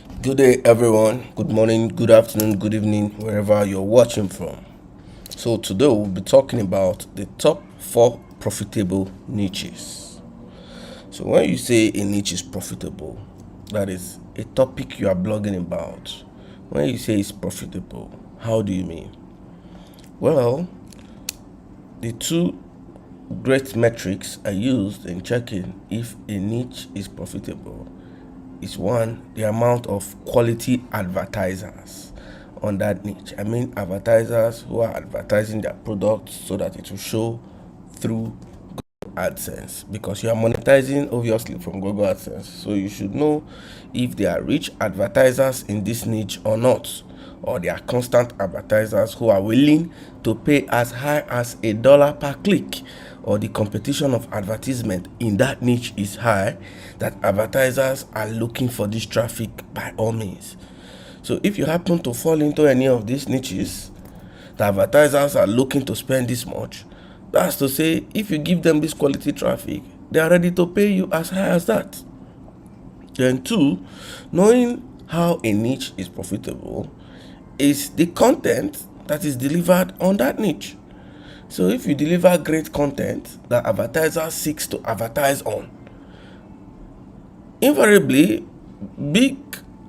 Good day, everyone. Good morning, good afternoon, good evening, wherever you're watching from. So, today we'll be talking about the top 4 profitable niches. So, when you say a niche is profitable, that is a topic you are blogging about. When you say it's profitable, how do you mean? Well, the two great metrics are used in checking if a niche is profitable is one, the amount of quality advertisers on that niche. I mean, advertisers who are advertising their products so that it will show through AdSense, because you are monetizing obviously from Google AdSense. So you should know if they are rich advertisers in this niche or not, or they are constant advertisers who are willing to pay as high as $1 per click, or the competition of advertisement in that niche is high, that advertisers are looking for this traffic by all means. So if you happen to fall into any of these niches, the advertisers are looking to spend this much. That's to say, if you give them this quality traffic, they are ready to pay you as high as that. Then two, knowing how a niche is profitable is the content that is delivered on that niche. So if you deliver great content that advertisers seeks to advertise on, invariably big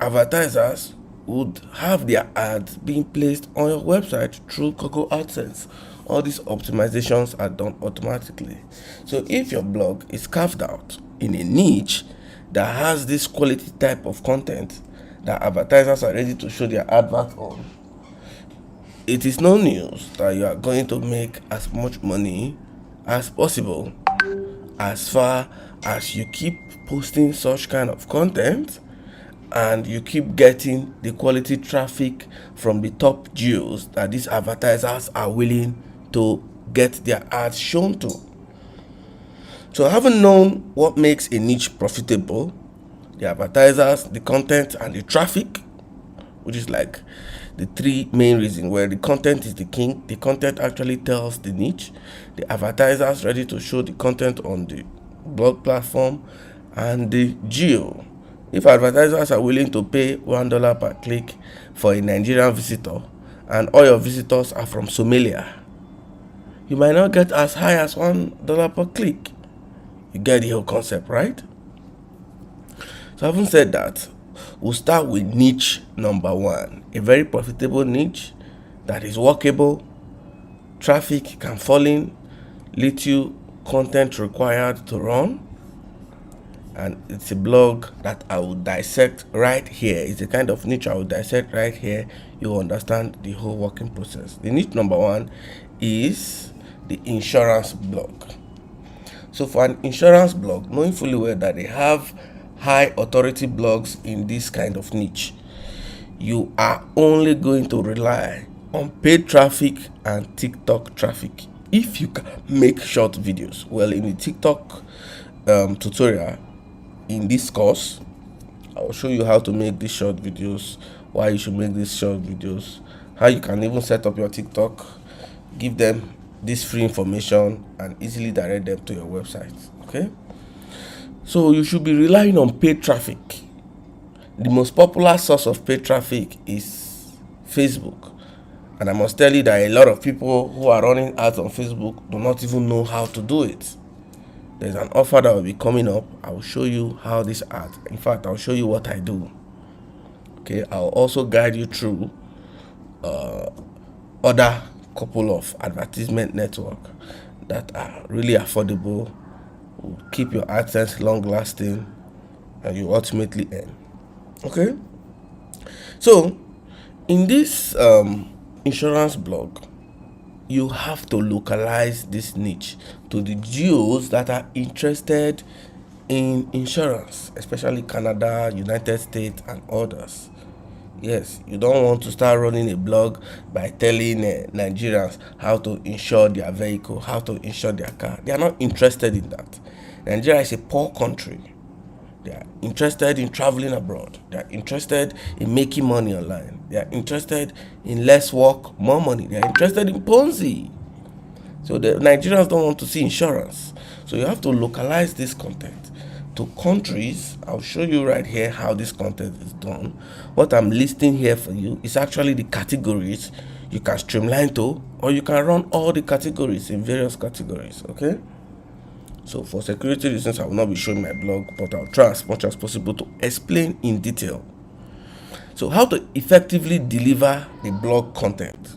advertisers would have their ads being placed on your website through Google AdSense. All these optimizations are done automatically. So if your blog is carved out in a niche that has this quality type of content that advertisers are ready to show their advert on, it is no news that you are going to make as much money as possible, as far as you keep posting such kind of content and you keep getting the quality traffic from the top geos that these advertisers are willing to get their ads shown to. So, having known what makes a niche profitable, the advertisers, the content, and the traffic, which is like the three main reasons, where the content is the king, the content actually tells the niche, the advertisers ready to show the content on the blog platform, and the geo. If advertisers are willing to pay $1 per click for a Nigerian visitor and all your visitors are from Somalia, you might not get as high as $1 per click. You get the whole concept, right? So having said that, we'll start with niche number 1, a very profitable niche that is workable, traffic can fall in, little content required to run, and it's a blog that I will dissect right here. It's a kind of niche I will dissect right here. You'll understand the whole working process. The niche number 1 is the insurance blog. So for an insurance blog, knowing fully well that they have high authority blogs in this kind of niche, you are only going to rely on paid traffic and TikTok traffic if you can make short videos. Well, in the TikTok tutorial in this course, I will show you how to make these short videos, why you should make these short videos, how you can even set up your TikTok, give them this free information, and easily direct them to your website. Okay, so you should be relying on paid traffic. The most popular source of paid traffic is Facebook, and I must tell you that a lot of people who are running ads on Facebook do not even know how to do it. There's an offer that will be coming up. I will show you how this ads. In fact, I'll show you what I do. Okay, I'll also guide you through other couple of advertisement network that are really affordable, will keep your AdSense long lasting, and you ultimately earn. Okay, so in this insurance blog, you have to localize this niche to the geos that are interested in insurance, especially Canada, United States, and others. Yes, you don't want to start running a blog by telling Nigerians how to insure their vehicle, how to insure their car. They are not interested in that. Nigeria is a poor country. They are interested in traveling abroad. They are interested in making money online. They are interested in less work, more money. They are interested in Ponzi. So the Nigerians don't want to see insurance. So you have to localize this content to countries, I'll show you right here how this content is done. What I'm listing here for you is actually the categories you can streamline to, or you can run all the categories in various categories. Okay, so for security reasons, I will not be showing my blog, but I'll try as much as possible to explain in detail. So how to effectively deliver the blog content.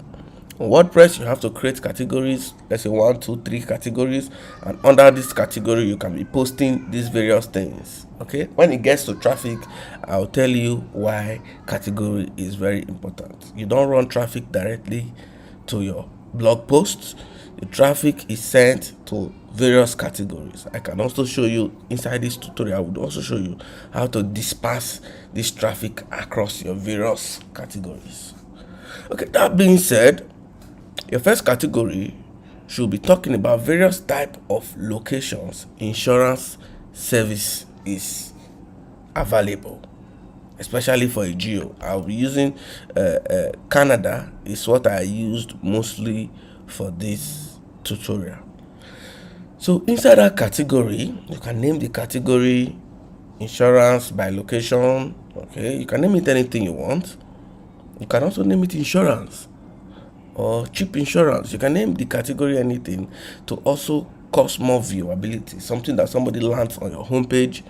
On WordPress, you have to create categories, let's say 1, 2, 3 categories, and under this category, you can be posting these various things. Okay, when it gets to traffic, I'll tell you why category is very important. You don't run traffic directly to your blog posts. The traffic is sent to various categories. I can also show you inside this tutorial. I would also show you how to disperse this traffic across your various categories. Okay, that being said, your first category should be talking about various type of locations insurance service is available, especially for a geo. I'll be using Canada is what I used mostly for this tutorial. So inside that category, you can name the category insurance by location. Okay, you can name it anything you want. You can also name it insurance or cheap insurance. You can name the category anything to also cause more viewability, something that somebody lands on your homepage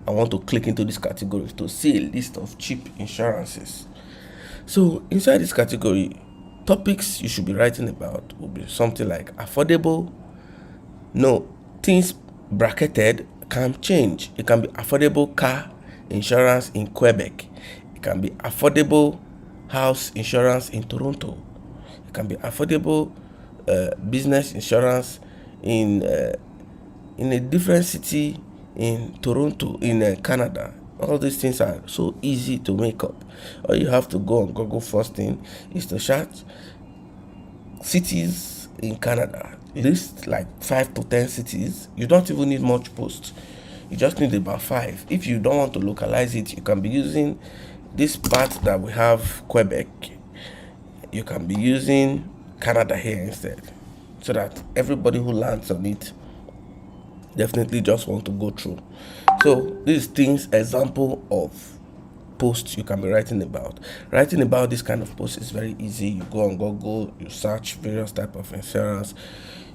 and want to click into this category to see a list of cheap insurances. So inside this category, topics you should be writing about will be something like affordable. No, things bracketed can change. It can be affordable car insurance in Quebec. It can be affordable house insurance in Toronto. It can be affordable business insurance in a different city in Toronto, in Canada. All these things are so easy to make up. All you have to go on Google first thing is to search cities in Canada. List like 5 to 10 cities. You don't even need much posts. You just need about 5. If you don't want to localize it, you can be using this part that we have, Quebec. You can be using Canada here instead, so that everybody who lands on it definitely just want to go through. So these things, example of posts you can be writing about. Writing about this kind of post is very easy. You go on Google, you search various type of insurance,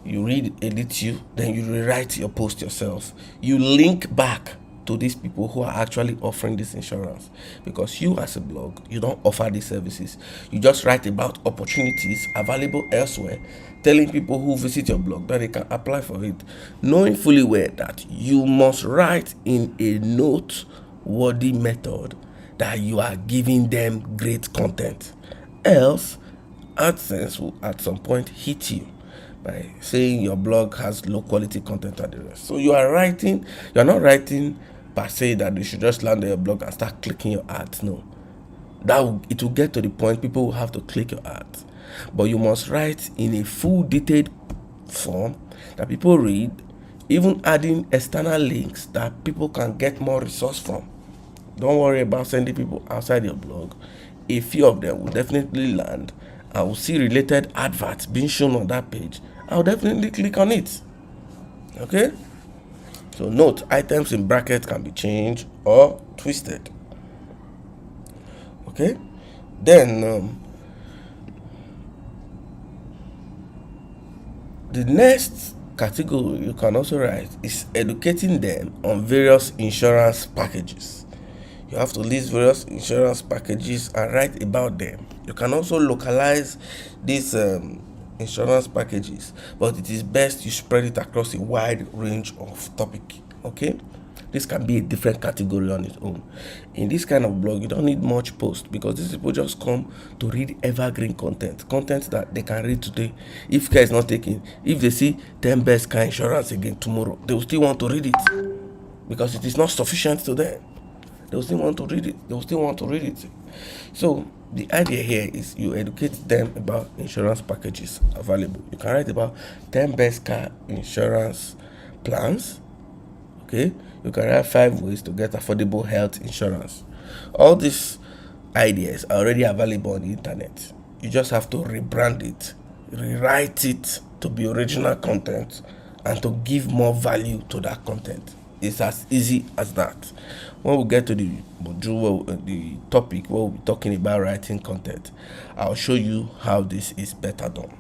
you read a little, then you rewrite your post yourself. You link back to these people who are actually offering this insurance, because you as a blog, you don't offer these services. You just write about opportunities available elsewhere, telling people who visit your blog that they can apply for it, knowing fully well that you must write in a noteworthy method that you are giving them great content. Else, AdSense will at some point hit you by saying your blog has low quality content at the rest. So you are not writing per se that they should just land on your blog and start clicking your ads. No, it will get to the point people will have to click your ads. But you must write in a full detailed form that people read, even adding external links that people can get more resource from. Don't worry about sending people outside your blog. A few of them will definitely land. I will see related adverts being shown on that page. I'll definitely click on it. Okay? So note, items in brackets can be changed or twisted. Okay? Then the next category you can also write is educating them on various insurance packages. You have to list various insurance packages and write about them. You can also localize these insurance packages, but it is best you spread it across a wide range of topic. Okay, this can be a different category on its own. In this kind of blog, you don't need much post, because these people just come to read evergreen content that they can read today. If care is not taken, if they see 10 best car insurance again tomorrow, they will still want to read it, because it is not sufficient to them. They will still want to read it. So the idea here is you educate them about insurance packages available. You can write about 10 best car insurance plans. Okay, you can write 5 ways to get affordable health insurance. All these ideas are already available on the internet. You just have to rebrand it, rewrite it to be original content, and to give more value to that content. It's as easy as that. When we get to the module, the topic where we'll be talking about writing content, I'll show you how this is better done.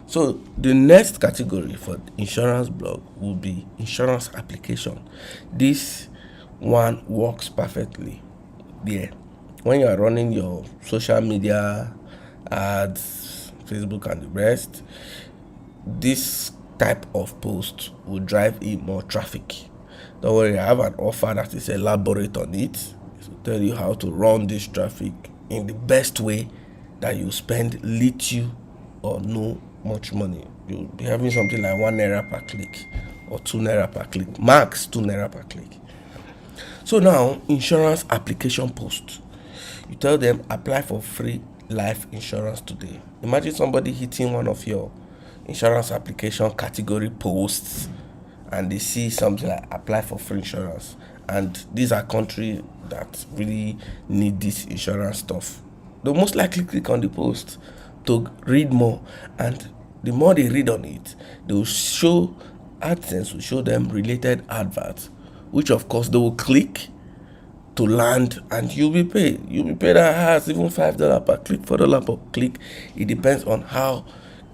So the next category for insurance blog will be insurance application. This one works perfectly there. When you are running your social media ads, Facebook and the rest, this type of post will drive in more traffic. Don't worry, I have an offer that is elaborate on it to tell you how to run this traffic in the best way that you spend little or no much money. You'll be having something like 1 naira per click or 2 naira per click, max 2 naira per click. So now, insurance application post. You tell them apply for free life insurance today. Imagine somebody hitting one of your insurance application category posts and they see something like apply for free insurance, and these are countries that really need this insurance stuff. They'll most likely click on the post to read more, and the more they read on it, they will show AdSense will show them related adverts, which of course they will click to land, and you'll be paid that has even $5 per click, $4 per click. It depends on how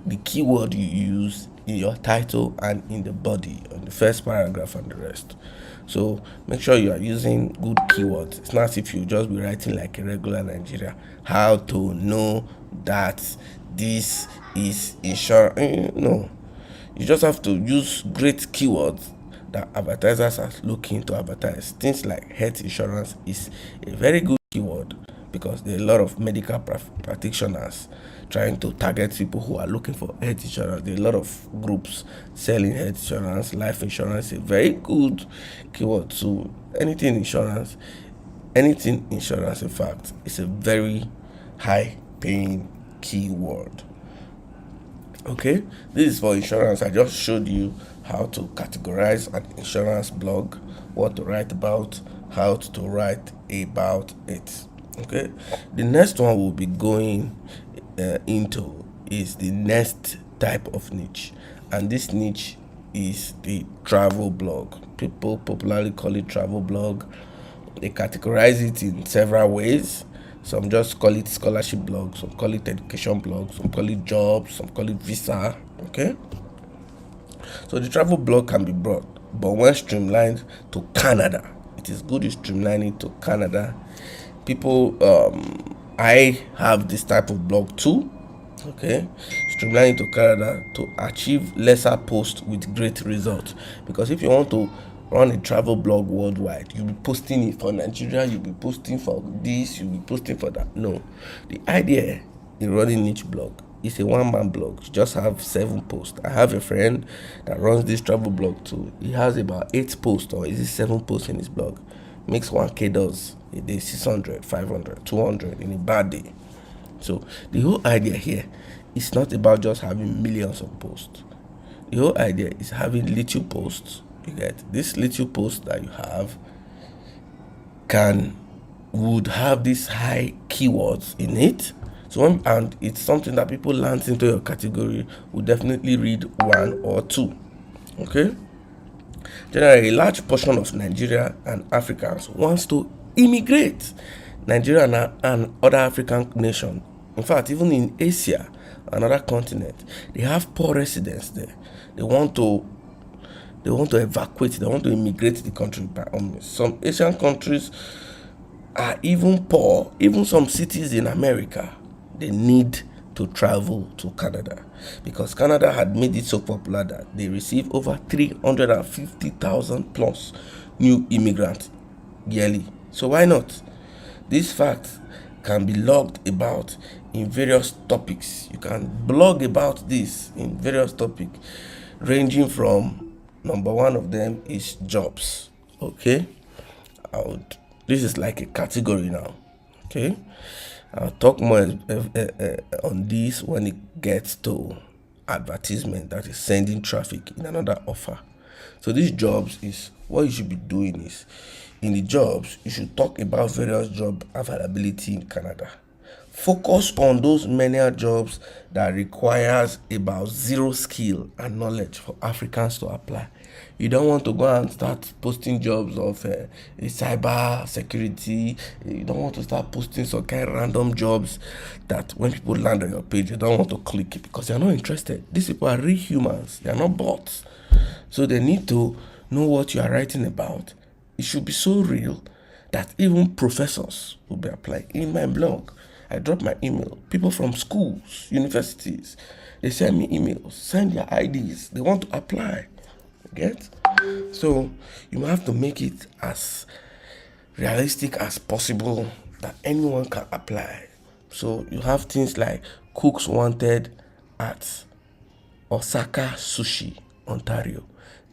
the keyword you use in your title and in the body, on the first paragraph and the rest. So make sure you are using good keywords. It's not as if you just be writing like a regular Nigeria. How to know that this is insurance? No, you just have to use great keywords that advertisers are looking to advertise. Things like health insurance is a very good keyword because there are a lot of medical practitioners trying to target people who are looking for health insurance. There are a lot of groups selling health insurance. Life insurance is a very good keyword. So anything insurance, in fact, is a very high paying keyword. Okay, this is for insurance. I just showed you how to categorize an insurance blog, what to write about, how to write about it. Okay, the next one we'll be going into is the next type of niche, and this niche is the travel blog. People popularly call it travel blog. They categorize it in several ways. Some just call it scholarship blog, some call it education blog, some call it jobs, some call it visa. Okay, so the travel blog can be broad, but when streamlined to Canada, it is good you streamline it to Canada. People, I have this type of blog too. Okay, streamline it to Canada to achieve lesser posts with great results. Because if you want to run a travel blog worldwide, you'll be posting it for Nigeria, you'll be posting for this, you'll be posting for that. No, the idea in running each blog is a one-man blog. You just have 7 posts. I have a friend that runs this travel blog too. He has about 8 posts, or is it 7 posts in his blog? Makes 1k does a day, 600, 500, 200 in a bad day. So the whole idea here is not about just having millions of posts. The whole idea is having little posts. You get this little post that you have would have these high keywords in it. So and it's something that people land into your category will definitely read 1 or 2. Okay. Generally, a large portion of Nigeria and Africans wants to immigrate. Nigeria and other African nations, in fact, even in Asia, another continent, they have poor residents there. They want to evacuate. They want to immigrate the country. Some Asian countries are even poor. Even some cities in America, they need to travel to Canada because Canada had made it so popular that they receive over 350,000 plus new immigrants yearly. So why not? This fact can be logged about in various topics. You can blog about this in various topics, ranging from number 1 of them is jobs. Okay, this is like a category now. Okay, I'll talk more on this when it gets to advertisement, that is sending traffic in another offer. So these jobs is what you should be doing is, in the jobs, you should talk about various job availability in Canada. Focus on those manual jobs that requires about zero skill and knowledge for Africans to apply. You don't want to go and start posting jobs of cyber security. You don't want to start posting some kind of random jobs that when people land on your page, you don't want to click it because you're not interested. These people are real humans. They are not bots. So they need to know what you are writing about. It should be so real that even professors will be applying. In my blog, I drop my email. People from schools, universities, they send me emails, send their IDs. They want to apply. Get? So you have to make it as realistic as possible that anyone can apply. So you have things like cooks wanted at Osaka Sushi, Ontario.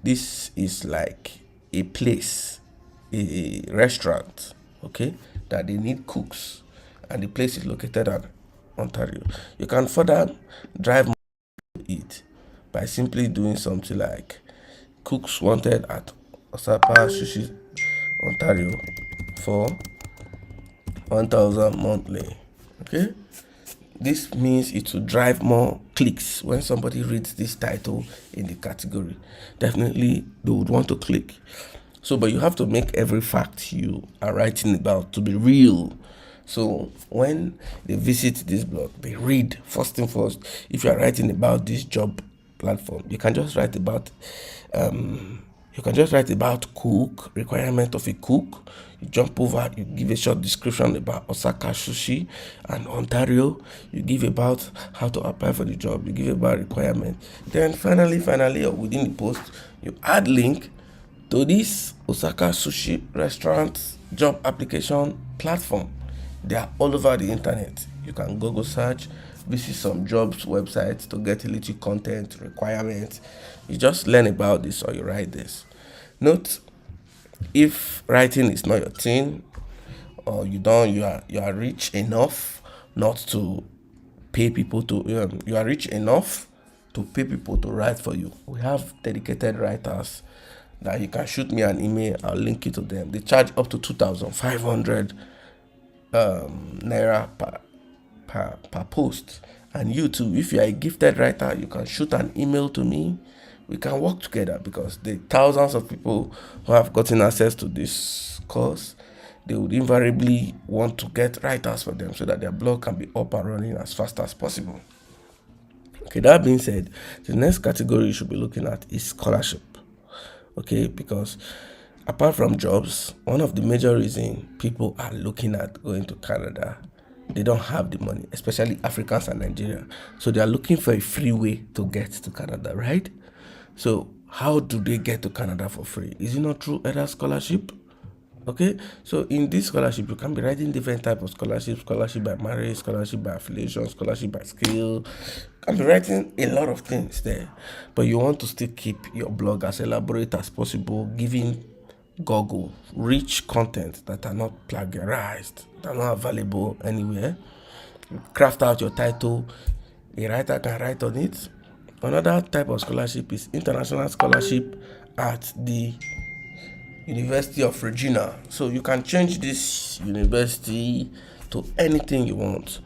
This is like a place, a restaurant, okay, that they need cooks, and the place is located at Ontario. You can further drive more to it by simply doing something like cooks wanted at Osaka Sushi, Ontario for 1,000 monthly. Okay, this means it will drive more clicks when somebody reads this title in the category. Definitely they would want to click. So, but you have to make every fact you are writing about to be real. So when they visit this blog, they read first thing first. If you are writing about this job platform, you can just write about cook, requirement of a cook. You jump over, you give a short description about Osaka Sushi and Ontario. You give about how to apply for the job. You give about requirement. Then finally, or within the post, you add link to this Osaka Sushi restaurant job application platform. They are all over the internet. You can Google search, visit some jobs websites to get a little content, requirements. You just learn about this or you write this. Note, if writing is not your thing, or you are rich enough not to pay people to you are rich enough to pay people to write for you. We have dedicated writers that you can shoot me an email. I'll link it to them. They charge up to 2,500 naira per post. And you too, if you are a gifted writer, you can shoot an email to me. We can work together because the thousands of people who have gotten access to this course, they would invariably want to get writers for them so that their blog can be up and running as fast as possible. Okay, that being said, the next category you should be looking at is scholarship. Okay, because apart from jobs, one of the major reasons people are looking at going to Canada, they don't have the money, especially Africans and Nigeria. So they are looking for a free way to get to Canada, right? So how do they get to Canada for free? Is it not through either scholarship? Okay, so in this scholarship, you can be writing different type of scholarship by marriage, scholarship by affiliation, scholarship by skill. You can be writing a lot of things there, but you want to still keep your blog as elaborate as possible, giving Google rich content that are not plagiarized, that are not available anywhere. You craft out your title, a writer can write on it. Another type of scholarship is international scholarship at the University of Regina. So you can change this university to anything you want.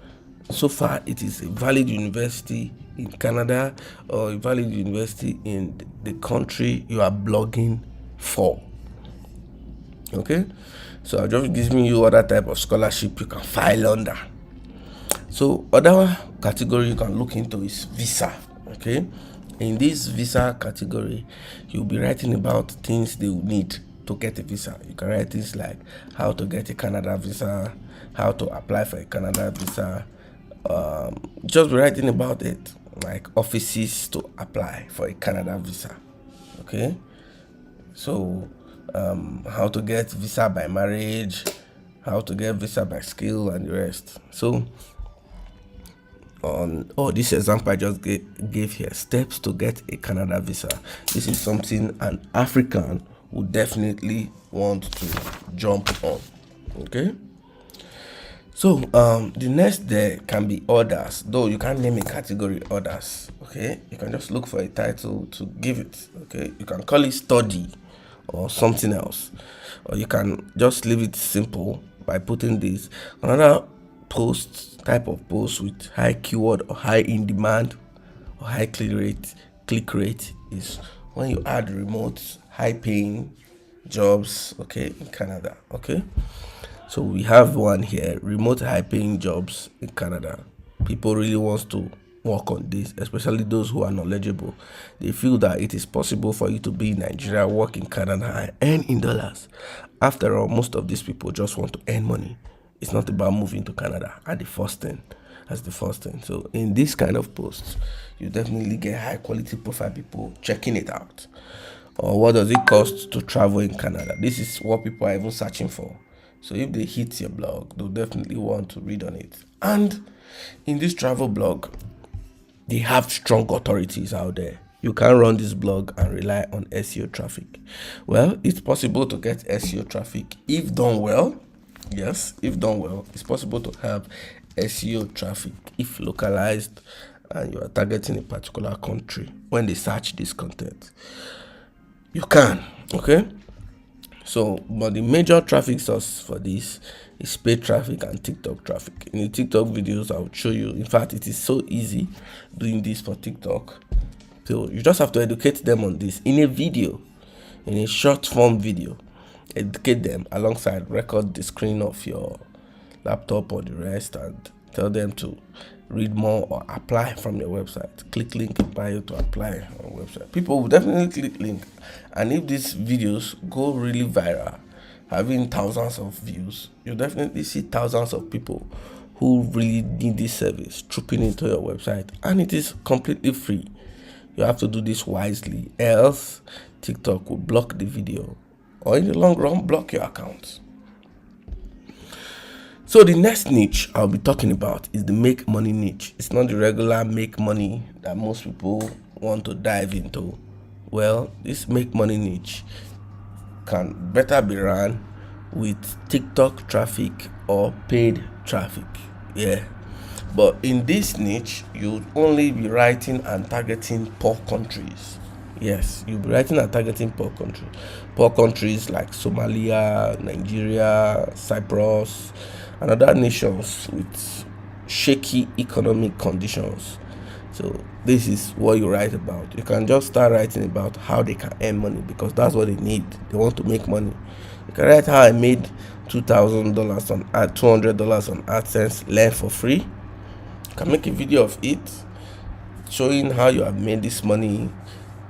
So far, it is a valid university in Canada or a valid university in the country you are blogging for. Okay, so I'll just giving you other type of scholarship you can file under. So other category you can look into is visa. Okay, in this visa category, you'll be writing about things they will need to get a visa. You can write things like how to get a Canada visa, how to apply for a Canada visa. Just be writing about it, like offices to apply for a Canada visa. Okay, so how to get visa by marriage, how to get visa by skill, and the rest. So this example I just gave here, steps to get a Canada visa. This is something an African would definitely want to jump on. Okay, so the next there can be others, though you can't name a category others. Okay, you can just look for a title to give it. Okay, you can call it study or something else, or you can just leave it simple by putting this. Another posts, type of posts with high keyword or high in demand or high click rate is when you add remote high paying jobs, okay, in Canada. Okay, so we have one here, remote high paying jobs in Canada. People really wants to work on this, especially those who are knowledgeable. They feel that it is possible for you to be in Nigeria, work in Canada, and earn in dollars. After all, most of these people just want to earn money. It's not about moving to Canada at the first thing. That's the first thing. So in this kind of posts, you definitely get high quality profile people checking it out. Or what does it cost to travel in Canada? This is what people are even searching for. So if they hit your blog, they'll definitely want to read on it. And in this travel blog, they have strong authorities out there. You can't run this blog and rely on SEO traffic. Well, it's possible to get SEO traffic if done well. Yes, if done well, it's possible to have SEO traffic if localized and you are targeting a particular country when they search this content. You can, okay? So, but the major traffic source for this is paid traffic and TikTok traffic. In the TikTok videos, I'll show you. In fact, it is so easy doing this for TikTok. So you just have to educate them on this in a video, in a short form video. Educate them alongside, record the screen of your laptop or the rest, and tell them to read more or apply from your website. Click link in bio to apply on website. People will definitely click link, and if these videos go really viral, having thousands of views, you definitely see thousands of people who really need this service trooping into your website, and it is completely free. You have to do this wisely, else TikTok will block the video, or in the long run block your account. So the next niche I'll be talking about is the make money niche. It's not the regular make money that most people want to dive into. Well, this make money niche can better be run with TikTok traffic or paid traffic. Yeah. But in this niche, you'll only be writing and targeting poor countries. Yes, you'll be writing and targeting poor countries. Poor countries like Somalia, Nigeria, Cyprus, and other nations with shaky economic conditions. So this is what you write about. You can just start writing about how they can earn money, because that's what they need. They want to make money. You can write how I made $2,000 on $200 on AdSense, learn for free. You can make a video of it showing how you have made this money.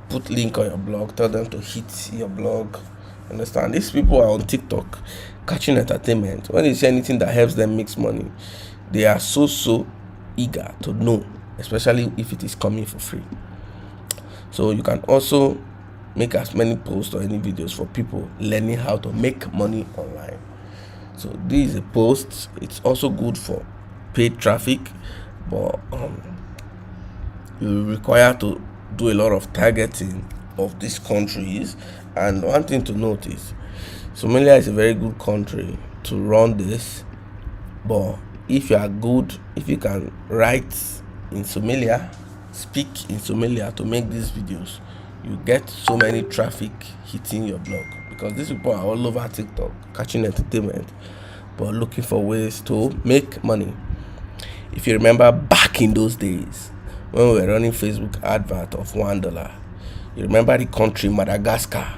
Put link on your blog, tell them to hit your blog. Understand? These people are on TikTok catching entertainment. When they see anything that helps them make money, they are so eager to know, especially if it is coming for free. So you can also make as many posts or any videos for people learning how to make money online. So this is a post. It's also good for paid traffic, but you require to do a lot of targeting of these countries. And one thing to note is Somalia is a very good country to run this, but if you are good, if you can write in Somalia, speak in Somalia to make these videos, you get so many traffic hitting your blog, because these people are all over TikTok catching entertainment but looking for ways to make money. If you remember back in those days when we were running Facebook advert of $1, you remember the country Madagascar.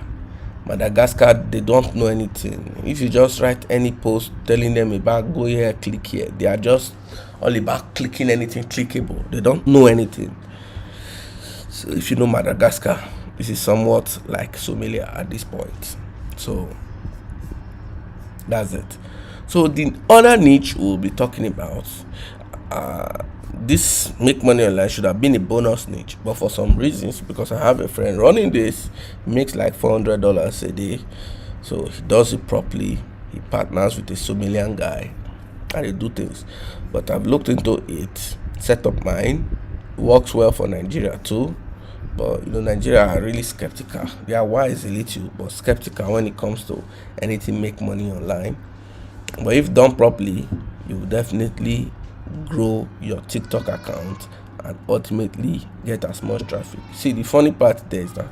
They don't know anything. If you just write any post telling them about go here, click here, they are just all about clicking anything clickable. They don't know anything. So if you know Madagascar, this is somewhat like Somalia at this point. So that's it. So the other niche we'll be talking about, this make money online should have been a bonus niche, but for some reasons, because I have a friend running this, makes like $400 a day, so he does it properly. He partners with a Somalian guy and they do things. But I've looked into it, set up mine, works well for Nigeria too. But Nigeria are really skeptical. They are wise a little, but skeptical when it comes to anything make money online. But if done properly, you will definitely grow your TikTok account and ultimately get as much traffic. See, the funny part there is that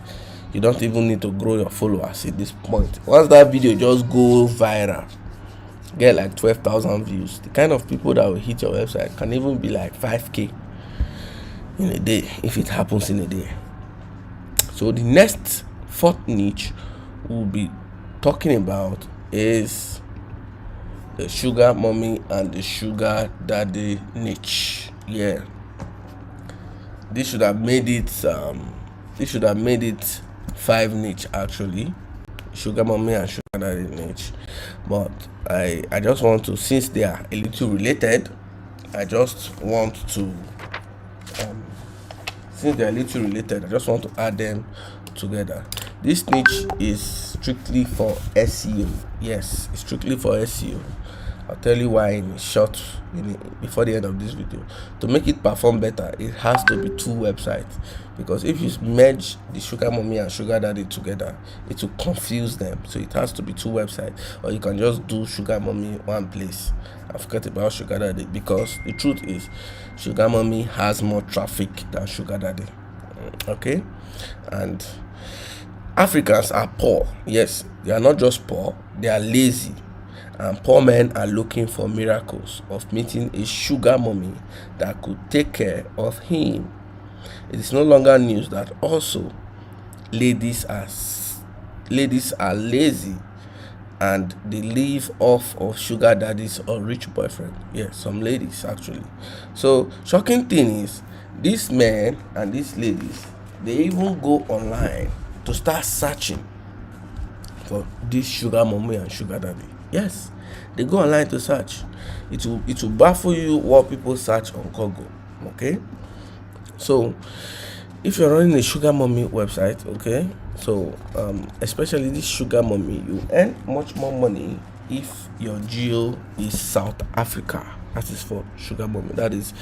you don't even need to grow your followers at this point. Once that video just go viral, get like 12,000 views. The kind of people that will hit your website can even be like 5k in a day if it happens in a day. So the next fourth niche we'll be talking about is the sugar mommy and the sugar daddy niche. Yeah, this should have made it 5 niche actually, sugar mommy and sugar daddy niche. But I just want to, since they are a little related, I just want to add them together. This niche is strictly for SEO. Yes, it's strictly for SEO. I'll tell you why in short before the end of this video. To make it perform better, it has to be 2 websites, because if you merge the sugar mommy and sugar daddy together, it will confuse them. So it has to be 2 websites, or you can just do sugar mommy one place and forget about sugar daddy, because the truth is sugar mommy has more traffic than sugar daddy. Okay, and Africans are poor. Yes, they are not just poor, they are lazy. And poor men are looking for miracles of meeting a sugar mommy that could take care of him. It is no longer news that also ladies are lazy and they live off of sugar daddies or rich boyfriend. Yes, some ladies actually. So shocking thing is, these men and these ladies, they even go online to start searching for this sugar mommy and sugar daddy. Yes, they go online to search. It will baffle you what people search on Google. Okay, so if you're running a sugar mommy website, okay, so especially this sugar mommy, you earn much more money if your geo is South Africa. That is for sugar mommy. That is,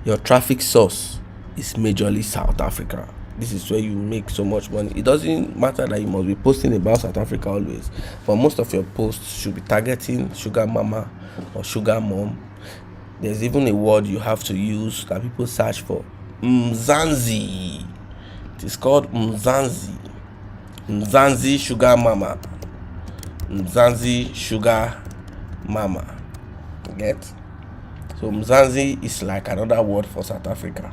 your traffic source is majorly South Africa. This is where you make so much money. It doesn't matter that you must be posting about South Africa always, but most of your posts should be targeting sugar mama or sugar mom. There's even a word you have to use that people search for: Mzansi. It is called Mzansi. Mzansi sugar mama. Mzansi sugar mama. Get? So Mzansi is like another word for South Africa.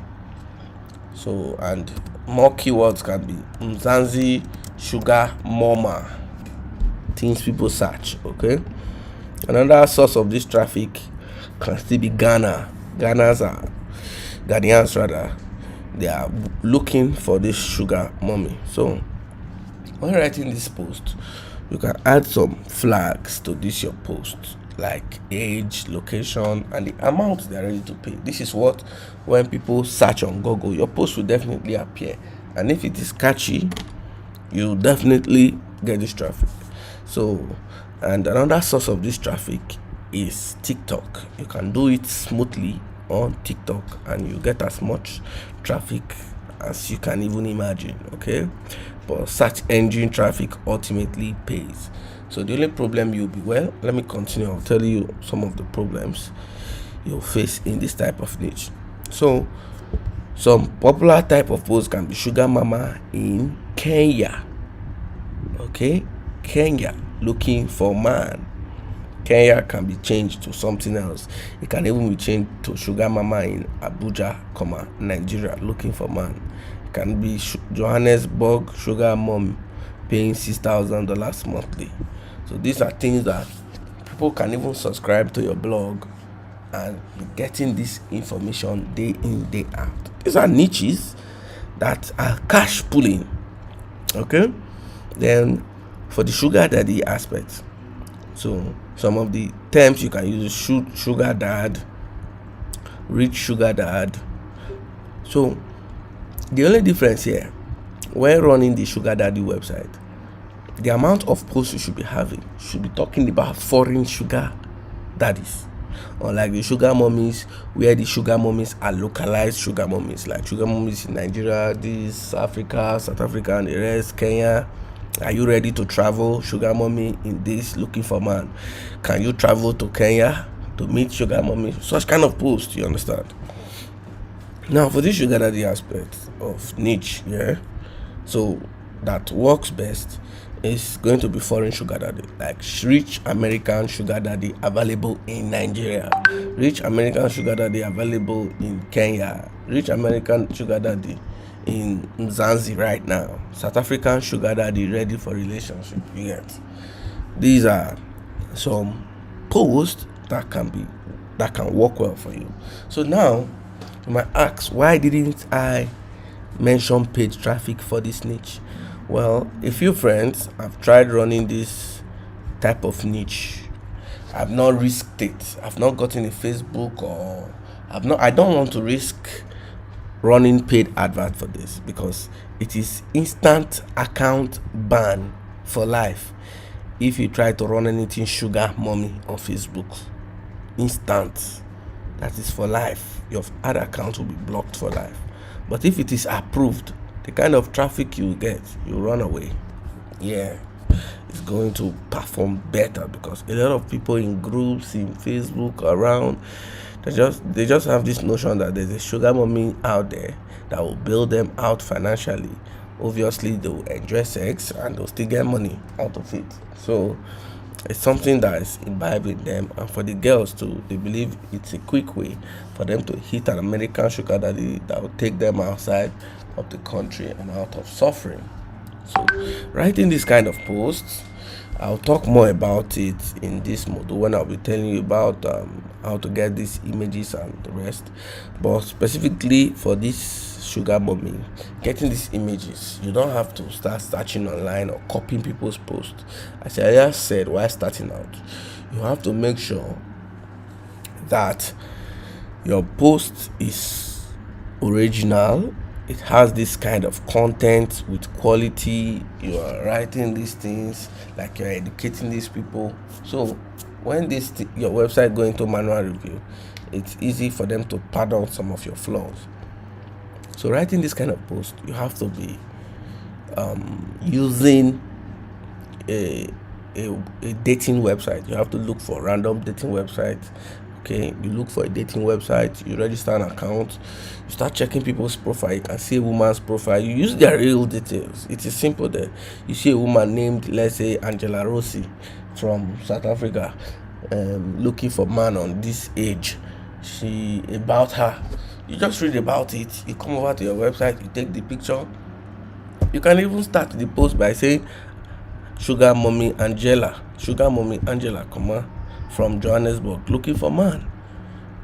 So, and more keywords can be Mzansi sugar mama, things people search. Okay, another source of this traffic can still be Ghana. Ghanaians rather, they are looking for this sugar mommy. So when writing this post, you can add some flags to this your post, like age, location, and the amount they are ready to pay. This is what, when people search on Google, your post will definitely appear, and if it is catchy, you definitely get this traffic. So, and another source of this traffic is TikTok. You can do it smoothly on TikTok and you get as much traffic as you can even imagine. Okay, but search engine traffic ultimately pays. So the only problem let me continue. I'll tell you some of the problems you'll face in this type of niche. So some popular type of posts can be sugar mama in Kenya. Okay, Kenya looking for man. Kenya can be changed to something else. It can even be changed to sugar mama in Abuja, Nigeria looking for man. It can be Johannesburg sugar mom paying $6,000 monthly. So these are things that people can even subscribe to your blog and be getting this information day in, day out. These are niches that are cash pulling. Okay, then for the sugar daddy aspect, so some of the terms you can use: sugar dad, rich sugar dad. So the only difference here, when running the sugar daddy website, the amount of posts you should be having should be talking about foreign sugar daddies, unlike the sugar mommies, where the sugar mommies are localized sugar mommies, like sugar mommies in Nigeria, this Africa, South Africa, and the rest. Kenya, are you ready to travel? Sugar mommy in this looking for man. Can you travel to Kenya to meet sugar mommy? Such kind of post, you understand? Now for this sugar daddy aspect of niche, yeah, so that works best is going to be foreign sugar daddy, like rich American sugar daddy available in Nigeria, rich American sugar daddy available in Kenya, rich American sugar daddy in Zanzibar right now, South African sugar daddy ready for relationship. You get, these are some posts that can work well for you. So now you might ask, why didn't I mention paid traffic for this niche? Well, a few friends have tried running this type of niche. I've not risked it. I've not gotten a Facebook, or I don't want to risk running paid advert for this, because it is instant account ban for life if you try to run anything sugar mommy on Facebook. Instant. That is for life. Your ad account will be blocked for life. But if it is approved, the kind of traffic you get, you run away. Yeah, it's going to perform better, because a lot of people in groups in Facebook around, they just have this notion that there's a sugar mommy out there that will bail them out financially. Obviously they will enjoy sex and they'll still get money out of it. So it's something that is imbibed in them, and for the girls too, they believe it's a quick way for them to hit an American sugar daddy that will take them outside of the country and out of suffering. So writing this kind of posts, I'll talk more about it in this module when I'll be telling you about how to get these images and the rest. But specifically for this sugar mommy, getting these images, you don't have to start searching online or copying people's posts. As I earlier said while starting out, you have to make sure that your post is original. It has this kind of content with quality. You are writing these things like you're educating these people. So when your website go into manual review, it's easy for them to pardon some of your flaws. So writing this kind of post, you have to be using a dating website. You have to look for random dating websites. Okay, you look for a dating website, you register an account, you start checking people's profile. You can see a woman's profile, you use their real details. It is simple there. You see a woman named, let's say, Angela Rossi from South Africa, looking for man on this age. About her, you just read about it, you come over to your website, you take the picture. You can even start the post by saying sugar mommy Angela, comma, from Johannesburg looking for man.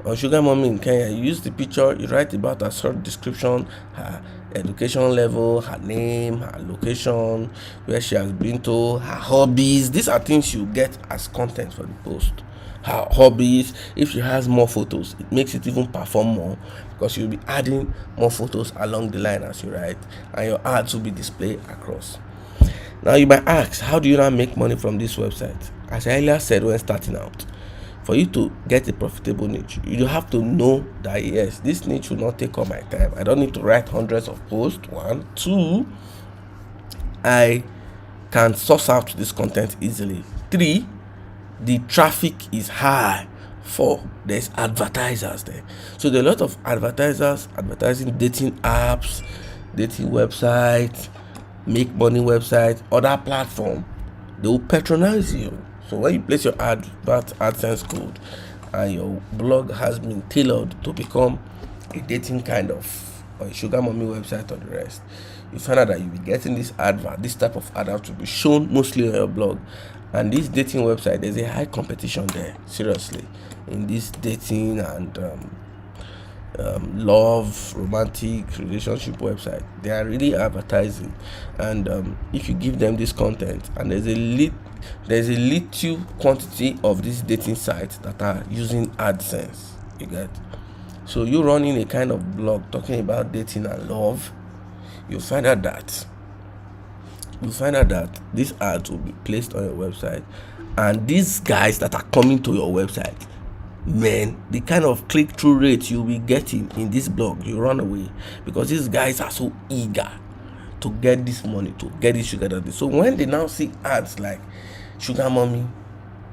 Or sugar mommy in Kenya, you use the picture, you write about her short description, her education level, her name, her location, where she has been to, her hobbies. These are things you get as content for the post. Her hobbies. If she has more photos, it makes it even perform more, because you'll be adding more photos along the line as you write, and your ads will be displayed across. Now you might ask, how do you now make money from this website? As I earlier said when starting out, for you to get a profitable niche, you have to know that yes, this niche will not take all my time. I don't need to write hundreds of posts. 1, 2, I can source out this content easily. 3, the traffic is high. 4, there's advertisers there. So there are a lot of advertisers advertising dating apps, dating websites, make money websites, other platform. They will patronize you. So when you place your AdSense code and your blog has been tailored to become a dating kind of, or a sugar mommy website or the rest, you find out that you'll be getting this type of advert to be shown mostly on your blog. And this dating website, there's a high competition there, seriously, in this dating and love, romantic relationship website. They are really advertising, and if you give them this content, and there's a little quantity of these dating sites that are using AdSense, you get. So you running a kind of blog talking about dating and love, you find out that these ads will be placed on your website, and these guys that are coming to your website, man, the kind of click-through rate you'll be getting in this blog, you run away, because these guys are so eager to get this money, to get this sugar daddy. So when they now see ads like sugar mommy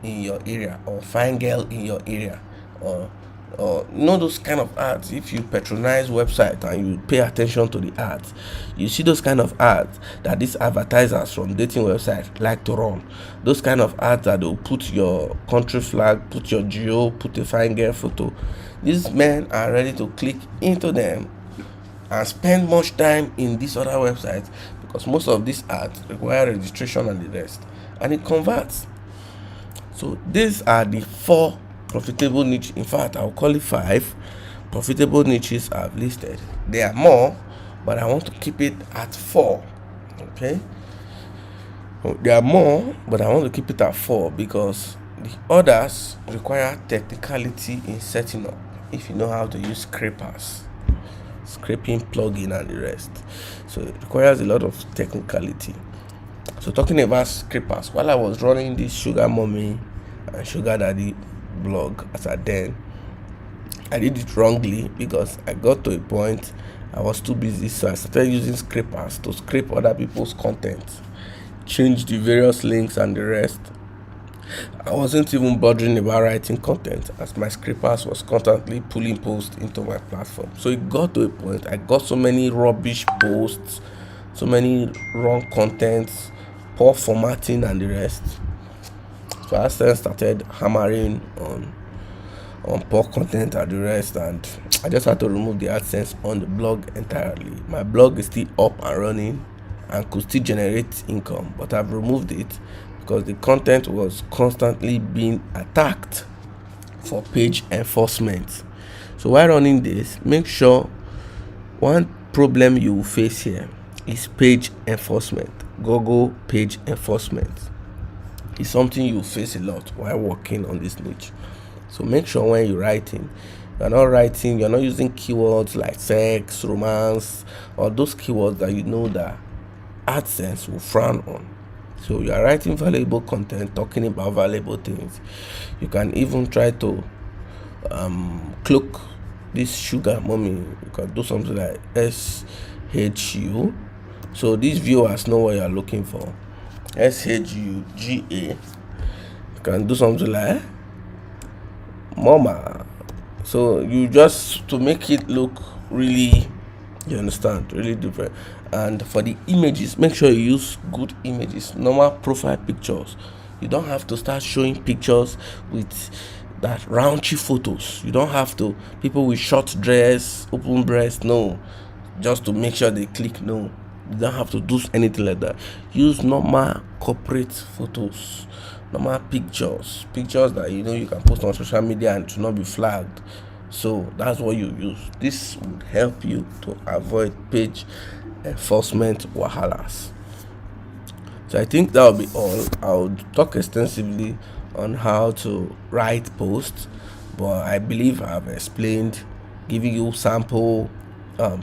in your area, or fine girl in your area, or or those kind of ads. If you patronize website and you pay attention to the ads, you see those kind of ads that these advertisers from dating websites like to run. Those kind of ads that they'll put your country flag, put your geo, put a fine girl photo. These men are ready to click into them and spend much time in these other websites, because most of these ads require registration and the rest, and it converts. So these are the 4 profitable niche. In fact, I'll call it 5 profitable niches I've listed. There are more, but I want to keep it at 4. Okay, there are more, but I want to keep it at 4 because the others require technicality in setting up. If you know how to use scraping plugin and the rest, so it requires a lot of technicality. So talking about scrapers, while I was running this Sugar Mommy and Sugar Daddy blog as I then, I did it wrongly because I got to a point I was too busy, so I started using scrapers to scrape other people's content, change the various links and the rest. I wasn't even bothering about writing content, as my scrapers was constantly pulling posts into my platform. So it got to a point I got so many rubbish posts, so many wrong contents, poor formatting and the rest. So I then started hammering on poor content and the rest, and I just had to remove the AdSense on the blog entirely. My blog is still up and running and could still generate income, but I've removed it because the content was constantly being attacked for page enforcement. So while running this, make sure one problem you will face here is page enforcement. Google page enforcement is something you face a lot while working on this niche. So make sure when you're writing, you're not using keywords like sex, romance, or those keywords that you know that AdSense will frown on. So you are writing valuable content, talking about valuable things. You can even try to cloak this Sugar Mommy. You can do something like SHU. So these viewers know what you are looking for. SHUGA. You can do something like Mama. So you just to make it look really, you understand, really different. And for the images, make sure you use good images, normal profile pictures. You don't have to start showing pictures with that raunchy photos. You don't have to people with short dress, open breast, no, just to make sure they click. No, you don't have to do anything like that. Use normal corporate photos, normal pictures that you can post on social media and to not be flagged. So that's what you use. This would help you to avoid page enforcement wahalas. So I think that will be all. I'll talk extensively on how to write posts, but I believe I've explained, giving you sample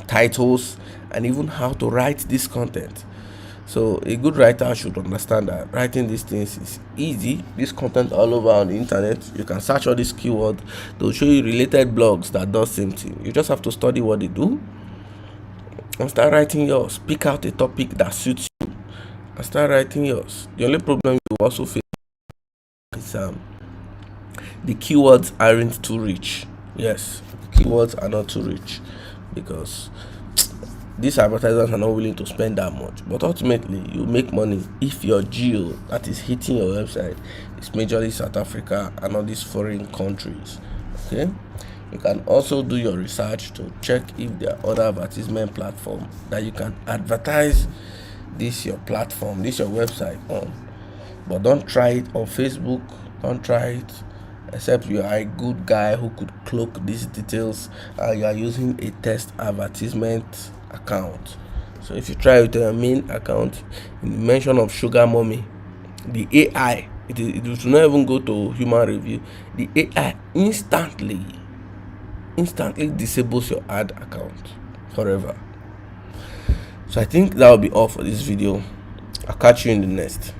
titles and even how to write this content. So a good writer should understand that writing these things is easy. This content all over on the internet. You can search all these keywords. They'll show you related blogs that do same thing. You just have to study what they do and start writing yours. Pick out a topic that suits you and start writing yours. The only problem you also face is the keywords aren't too rich. Yes, keywords are not too rich because these advertisers are not willing to spend that much. But ultimately, you make money if your geo that is hitting your website is majorly South Africa and all these foreign countries. Okay, you can also do your research to check if there are other advertisement platforms that you can advertise this your platform, this your website on. But don't try it on Facebook. Don't try it except you are a good guy who could cloak these details and you are using a test advertisement account. So if you try with your main account, in the mention of Sugar Mommy, the AI, it will not even go to human review. The AI instantly disables your ad account forever. So I think that will be all for this video. I'll catch you in the next.